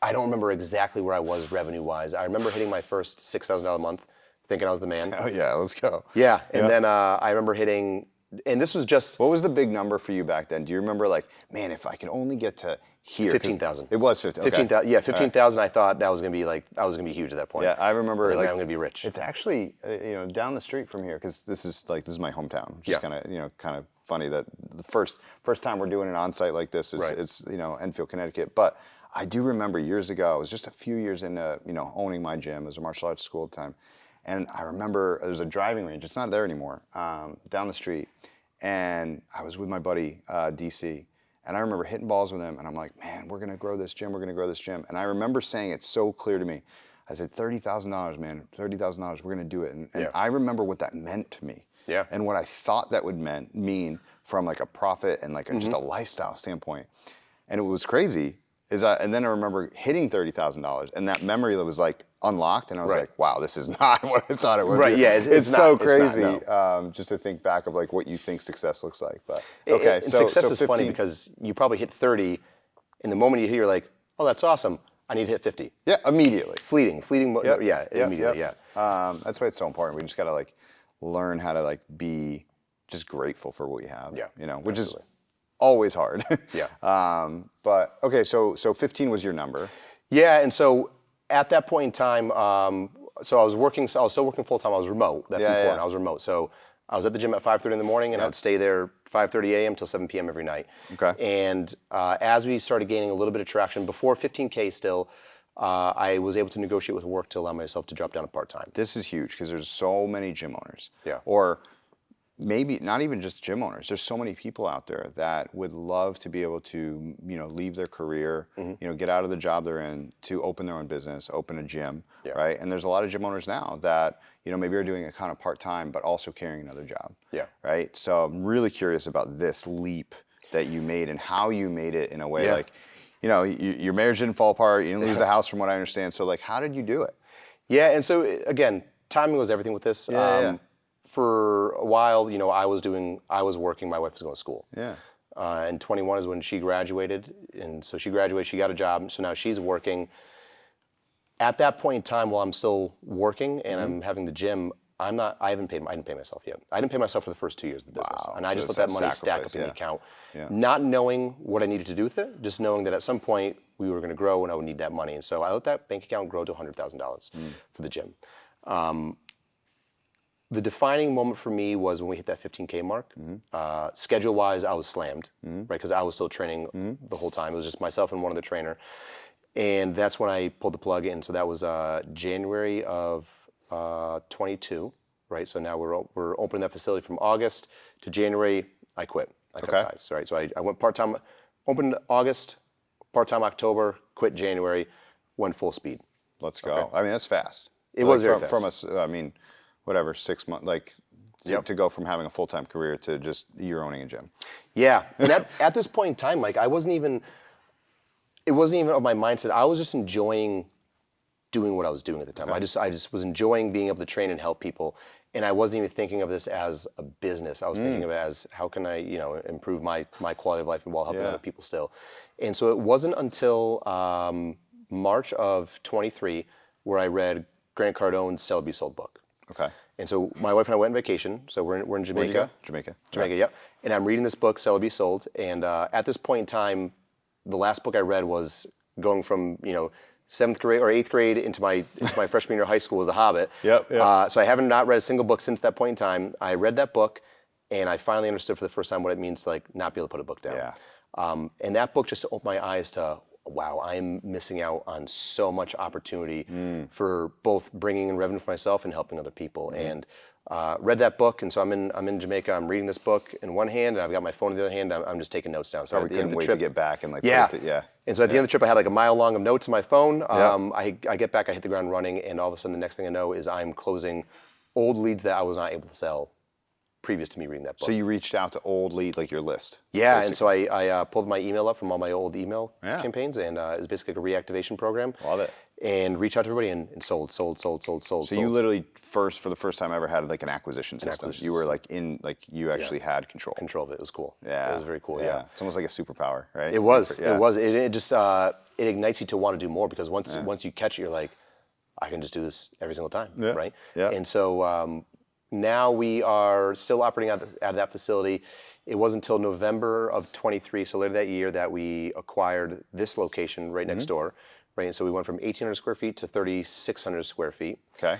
I don't remember exactly where I was revenue-wise. I remember hitting my first $6,000 a month, thinking I was the man. Oh yeah, let's go. Yeah, and then I remember hitting, and this was just... What was the big number for you back then? Do you remember, like, man, if I could only get to here? 15,000. It was 15,000. 15,000. Yeah, 15,000. I thought that was gonna be huge at that point. Yeah, I remember. I was like, I'm gonna be rich. It's actually down the street from here, because this is my hometown. Which is kind of funny that the first time we're doing an on-site like this is it's Enfield, Connecticut. But I do remember years ago, I was just a few years into owning my gym as a martial arts school at the time, And I remember there's a driving range. It's not there anymore, down the street. And I was with my buddy, DC. And I remember hitting balls with him. And I'm like, man, we're going to grow this gym. We're going to grow this gym. And I remember saying it so clear to me. I said, $30,000, man, $30,000, we're going to do it. And I remember what that meant to me. Yeah. And what I thought that would mean from like a profit and like just a lifestyle standpoint. And it was crazy. And then I remember hitting $30,000, and that memory that was like unlocked, and I was like, "Wow, this is not what I thought it was." Right? Yeah, it's not, so crazy it's not, no. just to think back of like what you think success looks like. But okay, so success is 15, funny because you probably hit 30, and the moment you hit, you're like, "Oh, that's awesome! I need to hit 50." Yeah, immediately. Fleeting, immediately. Yep. That's why it's so important. We just gotta like learn how to like be just grateful for what we have. Yeah, you know, which is always hard. Yeah. But okay, so 15 was your number. Yeah, and so at that point in time, so I was still working full time. I was remote. That's important. Yeah. I was remote. So I was at the gym at 5:30 in the morning, and I'd stay there 5:30 a.m. till 7 p.m. every night. Okay. And as we started gaining a little bit of traction, before 15K still, I was able to negotiate with work to allow myself to drop down to part-time. This is huge because there's so many gym owners. Yeah. Or maybe not even just gym owners. There's so many people out there that would love to be able to, leave their career, get out of the job they're in to open their own business, open a gym, right? And there's a lot of gym owners now that, maybe are doing it kind of part-time, but also carrying another job, right? So I'm really curious about this leap that you made and how you made it in a way like, your marriage didn't fall apart, you didn't lose the house from what I understand. So like, how did you do it? Yeah, and so again, timing was everything with this. For a while, I was working, my wife was going to school. Yeah. And 21 is when she graduated. And so she graduated, she got a job. So now she's working. At that point in time, while I'm still working and I'm having the gym, I didn't pay myself yet. I didn't pay myself for the first 2 years of the business. Wow. And I just So let that it's money a stack up sacrifice, in the account. Yeah. Not knowing what I needed to do with it, just knowing that at some point we were going to grow and I would need that money. And so I let that bank account grow to $100,000 for the gym. The defining moment for me was when we hit that 15K mark. Schedule-wise, I was slammed, right? Because I was still training the whole time. It was just myself and one other trainer. And that's when I pulled the plug in. So that was January of 22, right? So now we're opening that facility from August to January. I quit. I cut ties, right? So I went part-time, opened August, part-time October, quit January, went full speed. Let's go. Okay. I mean, that's fast. It was very fast. From us, I mean, whatever, 6 months, like to go from having a full-time career to just you're owning a gym. Yeah, and at this point in time, like it wasn't even of my mindset. I was just enjoying doing what I was doing at the time. Okay. I just was enjoying being able to train and help people, and I wasn't even thinking of this as a business. I was thinking of it as how can I, improve my quality of life while helping other people still. And so it wasn't until March of 23 where I read Grant Cardone's Sell Be Sold book. Okay. And so my wife and I went on vacation. So we're in Jamaica. Where'd you go? Jamaica. Jamaica, yep. And I'm reading this book, Sell or Be Sold. And at this point in time, the last book I read was going from 7th grade or 8th grade into my freshman year of high school was The Hobbit. Yep. So I haven't not read a single book since that point in time. I read that book, and I finally understood for the first time what it means to not be able to put a book down. Yeah. And that book just opened my eyes to, wow, I am missing out on so much opportunity for both bringing in revenue for myself and helping other people. And read that book, and so I'm in Jamaica. I'm reading this book in one hand, and I've got my phone in the other hand. I'm just taking notes down. So Probably couldn't wait to get back and And so at the end of the trip, I had like a mile long of notes on my phone. I get back, I hit the ground running, and all of a sudden, the next thing I know is I'm closing old leads that I was not able to sell previous to me reading that book. So you reached out to old lead, like your list. Yeah, basically. and so I pulled my email up from all my old email campaigns, and it's basically like a reactivation program. Love it. And reach out to everybody and sold. So you literally for the first time ever had like an acquisition system. You were like you actually had control. Control of it. It was cool. Yeah. It was very cool. Yeah. It's almost like a superpower, right? It was. It was. It just it ignites you to want to do more because once you catch it, you're like, I can just do this every single time, right? Yeah. And so now we are still operating out of that facility. It wasn't until November of 23, so later that year, that we acquired this location right next door, right? And so we went from 1,800 square feet to 3,600 square feet. Okay.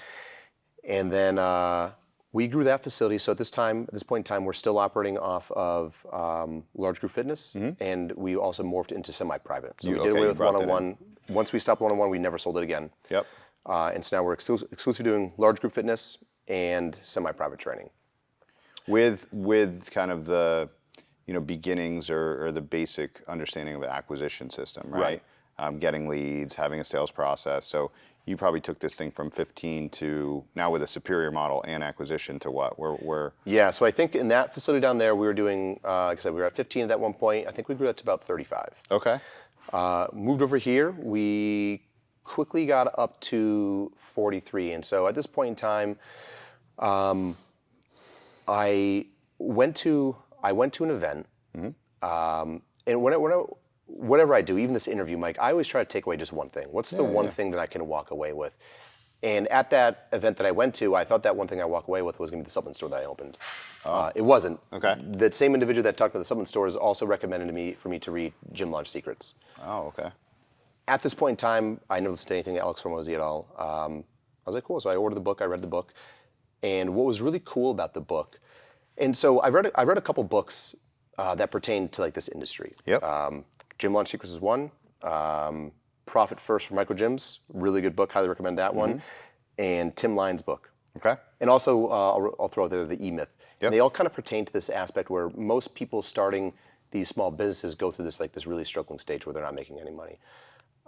And then we grew that facility. So at this point in time, we're still operating off of large group fitness, and we also morphed into semi-private. So we did away with one-on-one. Once we stopped one-on-one, we never sold it again. Yep. And so now we're exclusively doing large group fitness and semi-private training. With kind of the beginnings or the basic understanding of an acquisition system, right? Getting leads, having a sales process. So you probably took this thing from 15 to now with a superior model and acquisition to what? We're Yeah, so I think in that facility down there, we were doing, like I said, we were at 15 at that one point. I think we grew that to about 35. okay. Moved over here, we quickly got up to 43. And so at this point in time, I went to an event, and whatever I do, even this interview, Mike, I always try to take away just one thing. What's the one thing that I can walk away with? And at that event that I went to, I thought that one thing I walk away with was going to be the supplement store that I opened. It wasn't. Okay. That same individual that talked about the supplement stores also recommended for me to read Gym Launch Secrets. Oh, okay. At this point in time, I never listened to anything Alex Hormozy at all. I was like, cool. So I ordered the book. I read the book, and what was really cool about the book, and so I read a couple books that pertain to like this industry. Yep. Gym Launch Secrets is one. Profit First for Micro Gyms, really good book. Highly recommend that one. And Tim Lyon's book. Okay. And also, I'll throw out there the E-Myth. Yep. And they all kind of pertain to this aspect where most people starting these small businesses go through this really struggling stage where they're not making any money.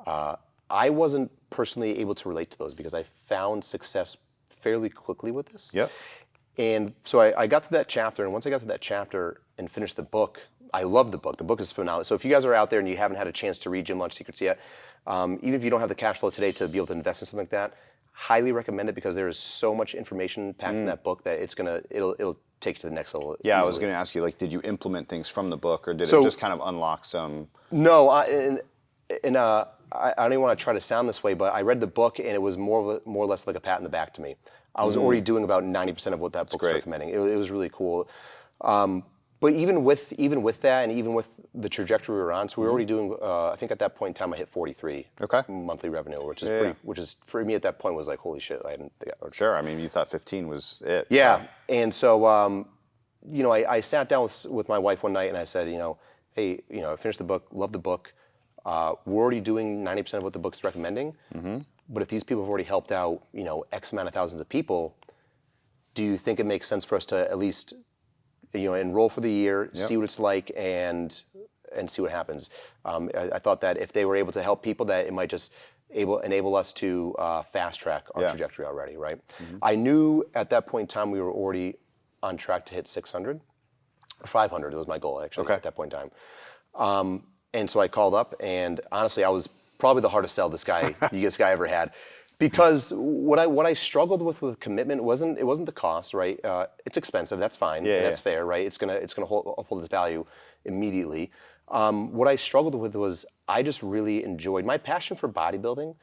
I wasn't personally able to relate to those because I found success fairly quickly with this. Yep. And so I got to that chapter, and once I got to that chapter and finished the book, I love the book. The book is phenomenal. So if you guys are out there and you haven't had a chance to read Gym Launch Secrets yet, even if you don't have the cash flow today to be able to invest in something like that, highly recommend it because there is so much information packed in that book that it'll take you to the next level. Yeah, easily. I was going to ask you, like, did you implement things from the book, or did So- it just kind of unlock some? No, I don't even want to try to sound this way, but I read the book and it was more or less like a pat on the back to me. I was already doing about 90% of what that book's great. recommending. It was really cool. But even with that, and even with the trajectory we were on, so we were already doing. I think at that point in time, I hit 43 Okay. monthly revenue, which is Yeah. which is for me at that point was like holy shit. I hadn't. Sure. I mean, you thought 15 was it. Yeah, So. and so I sat down with my wife one night and I said, hey, I finished the book, love the book. We're already doing 90% of what the book's recommending. But if these people have already helped out, X amount of thousands of people, do you think it makes sense for us to at least, enroll for the year, see what it's like, and see what happens? I thought that if they were able to help people, that it might just enable us to fast track our trajectory already, right? I knew at that point in time we were already on track to hit 600, or 500. That was my goal actually at that point in time. And so I called up, and honestly, I was probably the hardest sell this guy ever had, because what I struggled with commitment wasn't the cost, right? It's expensive, that's fine, that's fair, right? It's gonna uphold its value immediately. What I struggled with was I just really enjoyed my passion for bodybuilding.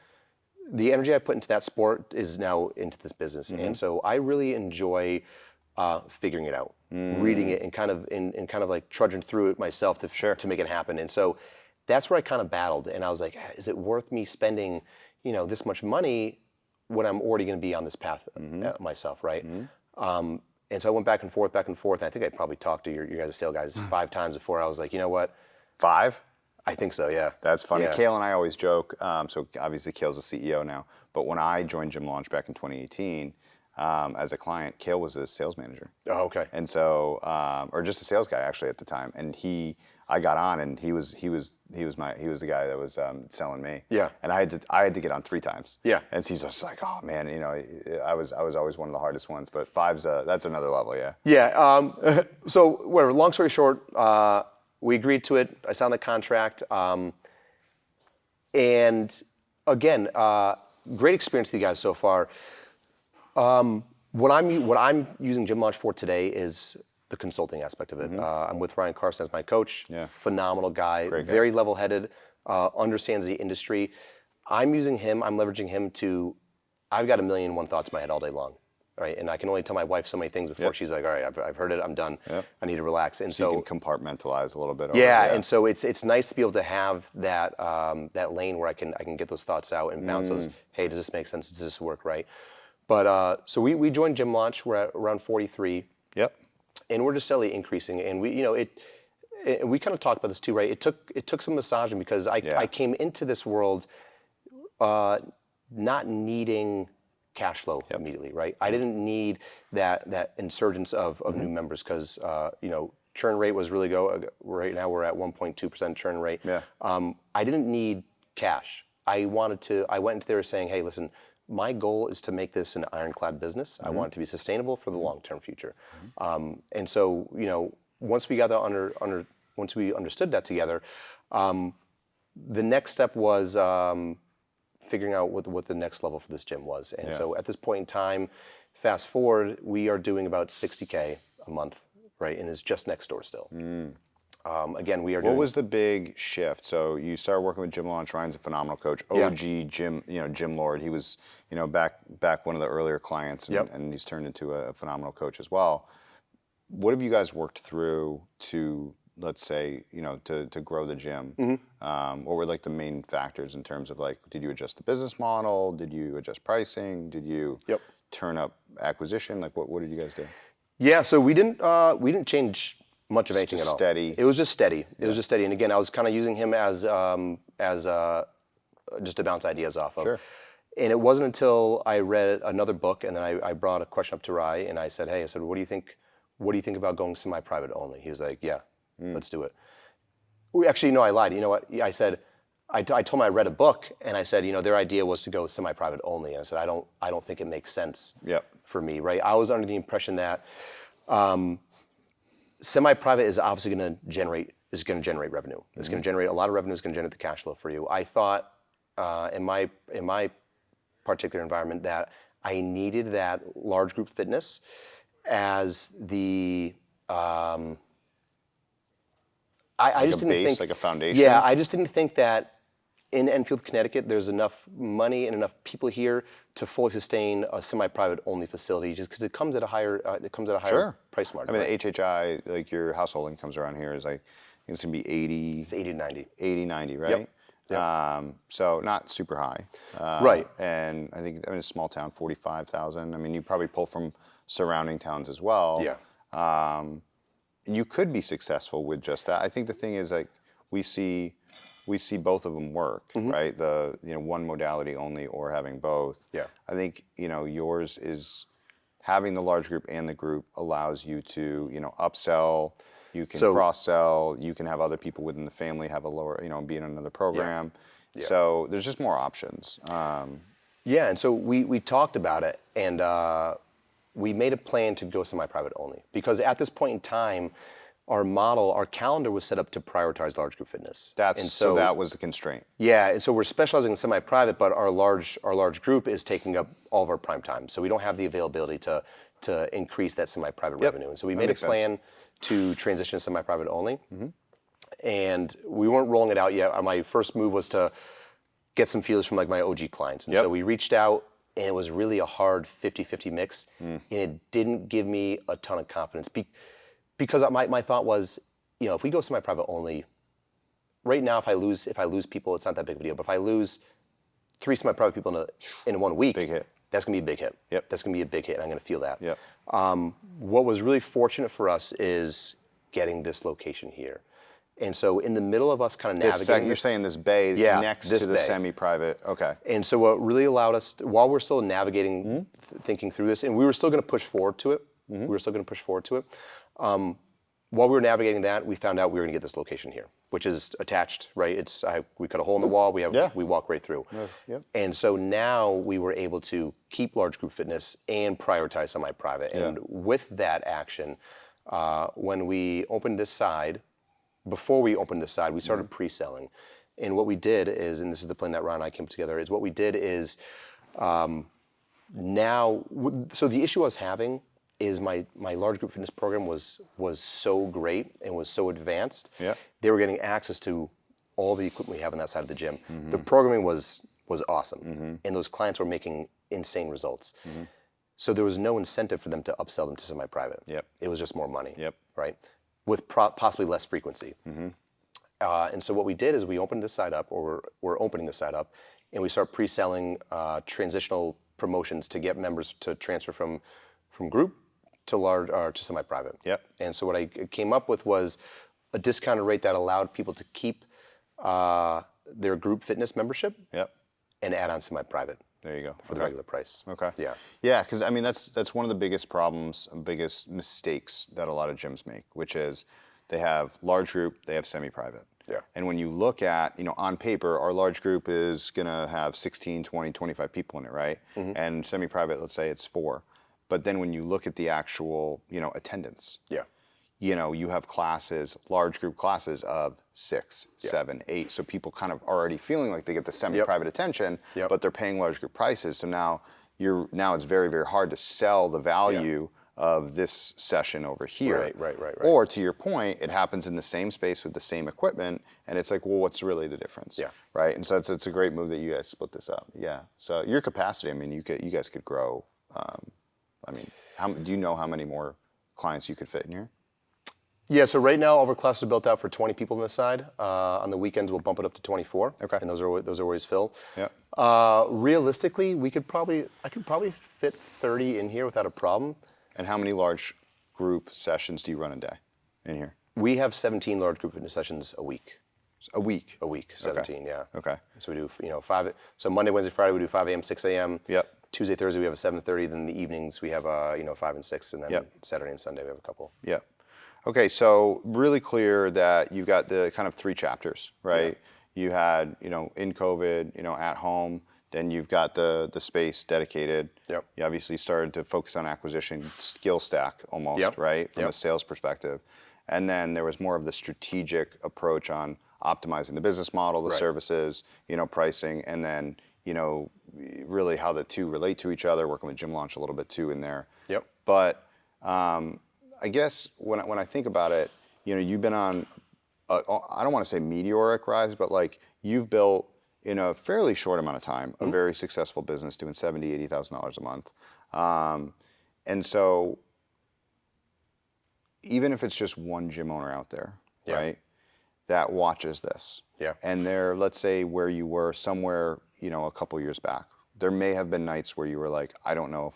The energy I put into that sport is now into this business, and so I really enjoy figuring it out, reading it, and kind of like trudging through it myself to make it happen. And so that's where I kind of battled, and I was like, is it worth me spending, this much money when I'm already going to be on this path myself, right? And so I went back and forth. And I think I probably talked to your guys' sales guys 5 times before I was like, you know what? 5? I think so, yeah. That's funny. Yeah. Kale and I always joke. So obviously Kale's a CEO now, but when I joined Gym Launch back in 2018, as a client, Kale was a sales manager. Oh, okay. And so, or just a sales guy actually at the time. And I got on, and he was the guy that was selling me. Yeah. And I had to get on 3 times. Yeah. And he's just like, oh man, I was always one of the hardest ones, but 5's that's another level, yeah. Yeah. So whatever. Long story short, we agreed to it. I signed the contract, and again, great experience with you guys so far. What I'm using Gym Launch for today is the consulting aspect of it. I'm with Ryan Carson as my coach. Yeah. Phenomenal guy. Great guy. Very level-headed. Understands the industry. I'm leveraging him to. I've got 1,000,001 thoughts in my head all day long, right? And I can only tell my wife so many things before she's like, all right, I've heard it. I'm done. I need to relax. And So you can compartmentalize a little bit. and so it's nice to be able to have that that lane where I can get those thoughts out and bounce those. Hey, does this make sense? Does this work, right? But so we joined Gym Launch. We're at around 43. Yep. And we're just steadily increasing. And we kind of talked about this too, right? It took some massaging because I came into this world not needing cash flow immediately, right? I didn't need that insurgence of new members because churn rate was really right now we're at 1.2% churn rate. Yeah. I didn't need cash. I went into there saying, hey, listen, my goal is to make this an ironclad business. I want it to be sustainable for the long-term future. And so, once we got that once we understood that together, the next step was figuring out what the next level for this gym was. And so at this point in time, fast forward, we are doing about 60K a month, right? And it's just next door still. Again, we are What was the big shift? So you started working with Jim Launch. Ryan's a phenomenal coach. OG Jim, Jim Lord. He was, back one of the earlier clients, and he's turned into a phenomenal coach as well. What have you guys worked through to, let's say, to grow the gym? What were like the main factors in terms of like, did you adjust the business model? Did you adjust pricing? Did you turn up acquisition? Like what did you guys do? Yeah, so we didn't change much of anything at all. Steady. It was just steady. It was just steady. And again, I was kind of using him as just to bounce ideas off of. Sure. And it wasn't until I read another book and then I brought a question up to Rai and I said, what do you think about going semi-private only? He was like, yeah, let's do it. Actually, no, I lied. You know what? I said, I told him I read a book and I said, their idea was to go semi-private only. And I said, I don't think it makes sense for me, right? I was under the impression that semi-private is obviously going to generate revenue. It's going to generate a lot of revenue. It's going to generate the cash flow for you. I thought in my particular environment that I needed that large group fitness as the I just didn't think like a foundation. Yeah, I just didn't think that in Enfield, Connecticut, there's enough money and enough people here to fully sustain a semi-private only facility, just because it comes at a higher price mark. I mean, the HHI, like your household incomes around here is like, it's gonna be 80. It's 80 to 90. 80, 90, right? Yep. So not super high. Right. And I think, a small town, 45,000. I mean, you probably pull from surrounding towns as well. Yeah. You could be successful with just that. I think the thing is, like, we see both of them work, right? The one modality only or having both. Yeah. I think yours is having the large group and the group allows you to upsell, you can cross-sell, you can have other people within the family have a lower, be in another program. Yeah. So there's just more options. Yeah, and so we talked about it and we made a plan to go semi-private only because at this point in time, our calendar was set up to prioritize large group fitness. So that was the constraint. Yeah, and so we're specializing in semi-private, but our large group is taking up all of our prime time. So we don't have the availability to increase that semi-private revenue. And so we made a plan to transition to semi-private only. And we weren't rolling it out yet. My first move was to get some feelers from like my OG clients. And so we reached out and it was really a hard 50-50 mix. And it didn't give me a ton of confidence. Because my thought was, if we go semi-private only, right now if I lose people, it's not that big of a deal. But if I lose 3 semi-private people in 1 week, big hit. That's gonna be a big hit. Yep. That's gonna be a big hit, and I'm gonna feel that. Yep. What was really fortunate for us is getting this location here. And so in the middle of us kind of navigating You're saying this bay next to the semi-private, okay. And so what really allowed us, while we're still navigating, thinking through this, and we were still gonna push forward to it. While we were navigating that, we found out we were gonna get this location here, which is attached, right? We cut a hole in the wall, we walk right through. Yep. And so now we were able to keep large group fitness and prioritize semi-private. And with that action, when we opened this side, before we opened this side, we started pre-selling. And what we did is, and this is the plan that Ron and I came together, is what we did is so the issue I was having is my large group fitness program was so great and was so advanced. Yeah. They were getting access to all the equipment we have on that side of the gym. The programming was awesome, and those clients were making insane results. So there was no incentive for them to upsell them to semi-private. Yep. It was just more money. Yep. Right, with possibly less frequency. And so what we did is we opened this side up, or we're opening this side up, and we start pre-selling transitional promotions to get members to transfer from group to large or to semi-private. Yep. And so what I came up with was a discounted rate that allowed people to keep their group fitness membership. Yep. and add on semi-private There you go. for the regular price. Okay. Yeah. Yeah, because I mean that's one of the biggest problems, biggest mistakes that a lot of gyms make, which is they have large group, they have semi-private. Yeah. And when you look at, on paper, our large group is gonna have 16, 20, 25 people in it, right? And semi-private, let's say it's 4. But then when you look at the actual, attendance, Yeah. you have classes, large group classes of 6, 7, 8. So people kind of already feeling like they get the semi-private attention, but they're paying large group prices. So now it's very, very hard to sell the value of this session over here. Right. Or to your point, it happens in the same space with the same equipment, and it's like, well, what's really the difference? Yeah. Right. And so it's a great move that you guys split this up. Yeah. So your capacity, I mean, you guys could grow. Do you know how many more clients you could fit in here? Yeah, so right now all of our classes are built out for 20 people on this side. On the weekends we'll bump it up to 24. Okay. And those are always filled. Yeah. Realistically, I could probably fit 30 in here without a problem. And how many large group sessions do you run a day in here? We have 17 large group fitness sessions a week. A week? A week, 17, yeah. Okay. So we do 5, so Monday, Wednesday, Friday we do 5 a.m., 6 a.m. Yep. Tuesday, Thursday we have a 7:30, then in the evenings we have 5 and 6, and then Saturday and Sunday we have a couple. Yep. Okay, so really clear that you've got the kind of 3 chapters, right? Yeah. You had, in COVID, at home, then you've got the space dedicated. Yep. You obviously started to focus on acquisition, skill stack almost, right? From a sales perspective. And then there was more of the strategic approach on optimizing the business model, the services, pricing, and then, really how the two relate to each other, working with Gym Launch a little bit too in there. Yep. But I guess when I think about it, you've been on, I don't want to say meteoric rise, but like you've built in a fairly short amount of time a very successful business doing $70,000, $80,000 a month. And so even if it's just one gym owner out there, right, that watches this, and they're, let's say, where you were somewhere, a couple years back, there may have been nights where you were like, I don't know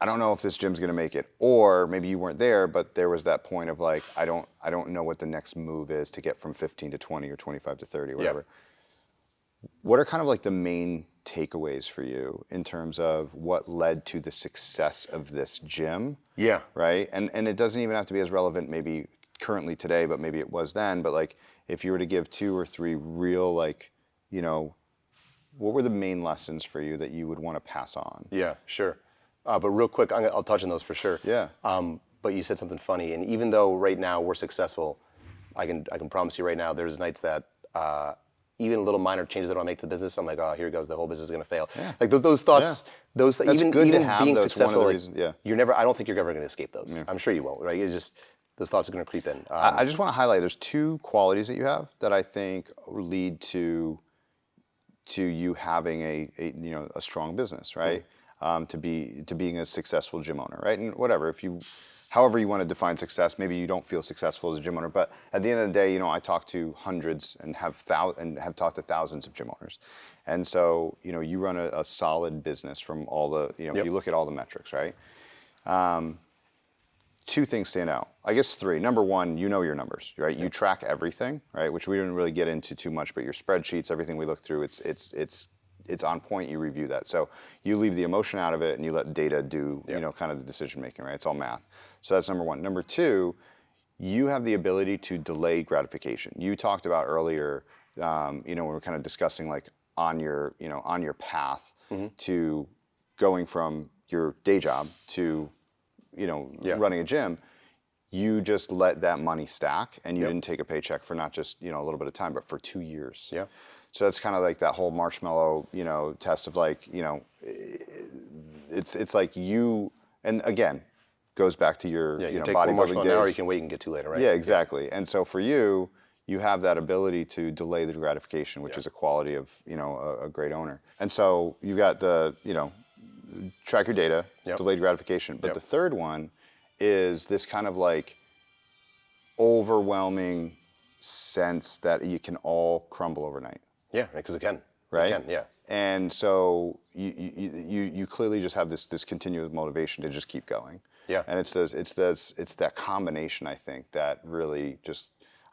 if this gym's gonna make it, or maybe you weren't there, but there was that point of like, I don't know what the next move is to get from 15 to 20 or 25 to 30 or whatever. What are kind of like the main takeaways for you in terms of what led to the success of this gym? Yeah. Right? And it doesn't even have to be as relevant maybe currently today, but maybe it was then. But like if you were to give 2 or 3 real what were the main lessons for you that you would want to pass on? Yeah, sure. But real quick, I'll touch on those for sure. Yeah. But you said something funny, and even though right now we're successful, I can promise you right now, there's nights that even little minor changes that I make to the business, I'm like, oh, here goes, the whole business is gonna fail. Yeah. Like those thoughts, That's even good to have being those, successful, one of the like, reasons, you're never. I don't think you're ever gonna escape those. Yeah. I'm sure you won't, right? It's just those thoughts are gonna creep in. I just want to highlight there's 2 qualities that you have that I think lead to you having a strong business, right? To being a successful gym owner, right? And whatever, however you want to define success, maybe you don't feel successful as a gym owner, but at the end of the day, I talk to hundreds and have talked to thousands of gym owners. And so, you run a solid business from all the, if you look at all the metrics, right? 2 things stand out. I guess 3. Number 1, your numbers, right? You track everything, right? Which we didn't really get into too much, but your spreadsheets, everything we look through, it's on point. You review that. So you leave the emotion out of it and you let data do, kind of the decision making, right? It's all math. So that's number 1. Number 2, you have the ability to delay gratification. You talked about earlier, when we were kind of discussing like on your path to going from your day job to running a gym, you just let that money stack and you didn't take a paycheck for not just, a little bit of time, but for 2 years. Yeah. So that's kind of like that whole marshmallow, test of like, it's like you, and again, goes back to your, you take bodybuilding days. Now, or you can wait and get 2 later, right? Yeah, exactly. And so for you have that ability to delay the gratification, which is a quality of, a great owner. And so you got the, track your data, delayed gratification. But the third one is this kind of like overwhelming sense that you can all crumble overnight. Yeah, because it can. Right? It can, yeah. And so you clearly just have this continuous motivation to just keep going. Yeah. And it's that combination, I think, that really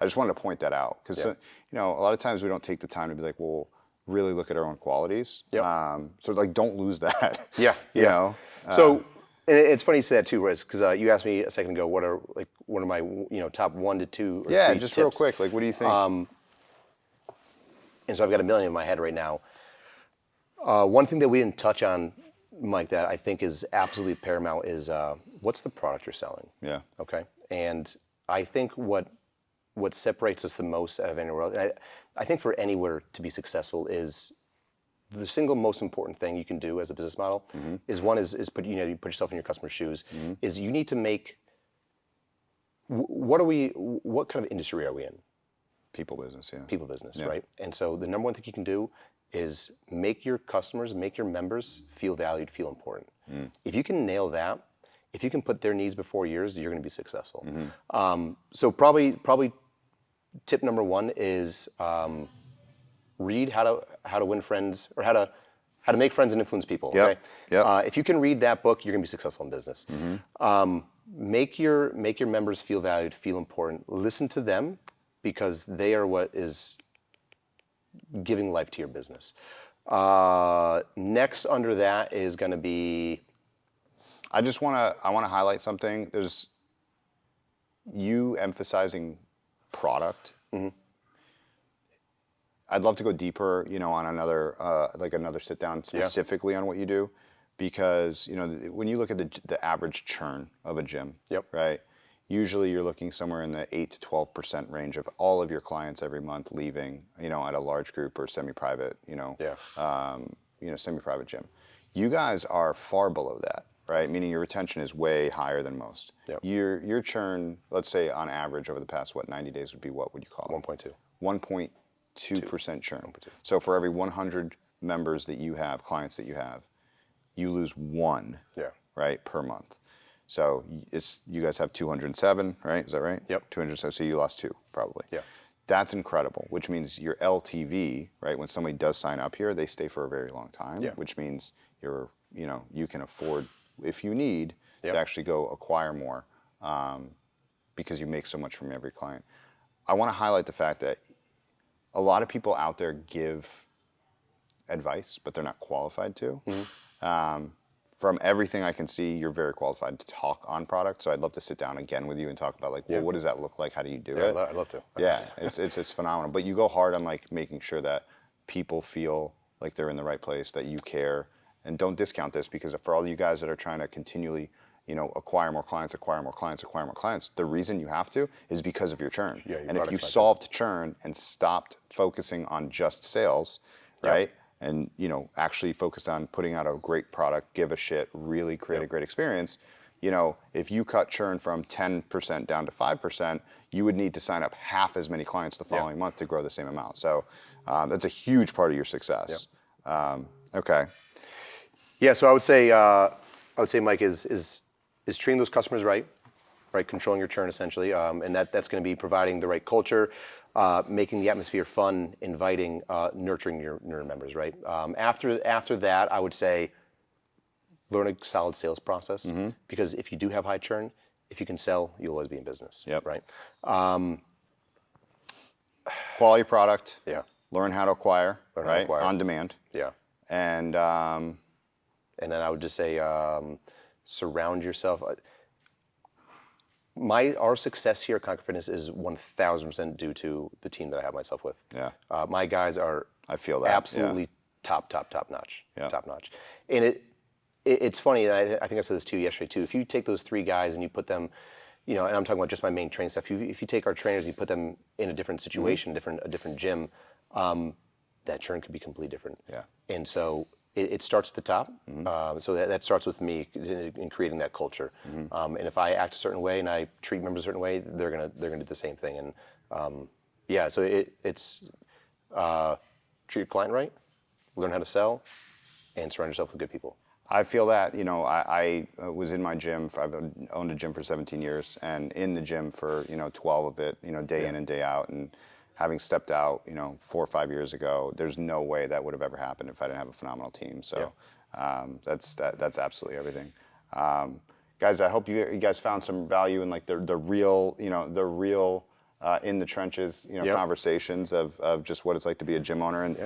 I just wanted to point that out because a lot of times we don't take the time to be like, well, really look at our own qualities. Yep. So like, don't lose that. Yeah. you know. So and it's funny you say that too, Riz, because you asked me a second ago what are like one of my top 1 to 2 or Yeah, 3 just tips. real quick. Like, what do you think? And so I've got a million in my head right now. One thing that we didn't touch on, Mike, that I think is absolutely paramount is what's the product you're selling? Yeah. Okay. And I think what separates us the most out of anywhere else, and I think for anywhere to be successful is the single most important thing you can do as a business model is one is put you put yourself in your customer's shoes. Is you need to make what kind of industry are we in? People business. Yeah. People business, Yeah. right? And so the number one thing you can do is make your customers, make your members feel valued, feel important. If you can nail that, if you can put their needs before yours, you're going to be successful. So probably tip number 1 is read how to win friends, or how to make friends and influence people. Yep. Okay. Yep. If you can read that book, you're going to be successful in business. Make your members feel valued, feel important. Listen to them, because they are what is giving life to your business. Next under that is going to be. I want to highlight something. There's you emphasizing product. I'd love to go deeper, on another another sit down specifically on what you do, because when you look at the average churn of a gym, Yep. right? Usually you're looking somewhere in the 8 to 12% range of all of your clients every month leaving, at a large group or semi-private, semi-private gym. You guys are far below that, right? Meaning your retention is way higher than most. Yep. Your churn, let's say on average over the past 90 days would be, what would you call it? 1.2. 1.2% churn. So for every 100 members that you have, clients that you lose 1, right, per month. So you guys have 207, right? Is that right? Yep. 207. So you lost 2 probably. Yeah. That's incredible. Which means your LTV, right? When somebody does sign up here, they stay for a very long time. Yeah. Which means you can afford, if you need, to actually go acquire more, because you make so much from every client. I want to highlight the fact that a lot of people out there give advice, but they're not qualified to. From everything I can see, you're very qualified to talk on product. So I'd love to sit down again with you and talk about what does that look like? How do you do it? I'd love to. Yeah, it's phenomenal. But you go hard on making sure that people feel like they're in the right place, that you care, and don't discount this, because for all you guys that are trying to continually, acquire more clients, the reason you have to is because of your churn. Yeah, and if you solved churn and stopped focusing on just sales, right? And actually focus on putting out a great product, give a shit, really create a great experience. If you cut churn from 10% down to 5%, you would need to sign up half as many clients the following month to grow the same amount. So that's a huge part of your success. Okay. Yeah. So I would say, Mike, is treating those customers right, controlling your churn essentially, and that's going to be providing the right culture. Making the atmosphere fun, inviting, nurturing your members, right? After that, I would say learn a solid sales process, because if you do have high churn, if you can sell, you'll always be in business, right? Quality product. Yeah. Learn how to acquire, right? On demand. Yeah. And then I would just say surround yourself. Our success here at Conquer Fitness is 1,000% due to the team that I have myself with. Yeah. My guys are I feel that. absolutely top notch. Yeah. Top notch. And it's funny, and I think I said this to you yesterday too. If you take those 3 guys and you put them, and I'm talking about just my main training stuff. If you take our trainers and you put them in a different situation, a different gym, that churn could be completely different. Yeah. And so it starts at the top. So that starts with me in creating that culture. And if I act a certain way and I treat members a certain way, they're gonna do the same thing. And so it's treat your client right, learn how to sell, and surround yourself with good people. I feel that, I was in my gym. I've owned a gym for 17 years, and in the gym for 12 of it, day in and day out. And having stepped out, 4 or 5 years ago, there's no way that would have ever happened if I didn't have a phenomenal team. So that's absolutely everything. Guys, I hope you guys found some value in the real, in the trenches, conversations of just what it's like to be a gym owner. And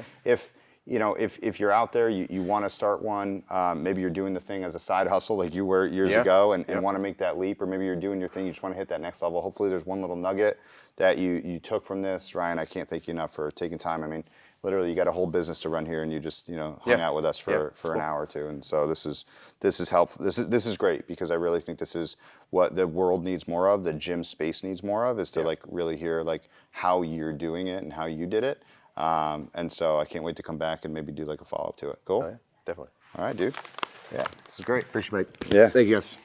you know, if you're out there, you want to start one, maybe you're doing the thing as a side hustle like you were years ago and want to make that leap, or maybe you're doing your thing, you just want to hit that next level. Hopefully there's one little nugget that you took from this. Ryan, I can't thank you enough for taking time. I mean, literally you got a whole business to run here and you just, you know, hung out with us for an hour or two. And so this is helpful. This is great because I really think this is what the world needs more of, the gym space needs more of, is to like really hear like how you're doing it and how you did it. And so I can't wait to come back and maybe do like a follow-up to it. Cool? Oh, yeah, definitely. All right, dude. Yeah, this is great. Appreciate it. Yeah. Thank you, guys.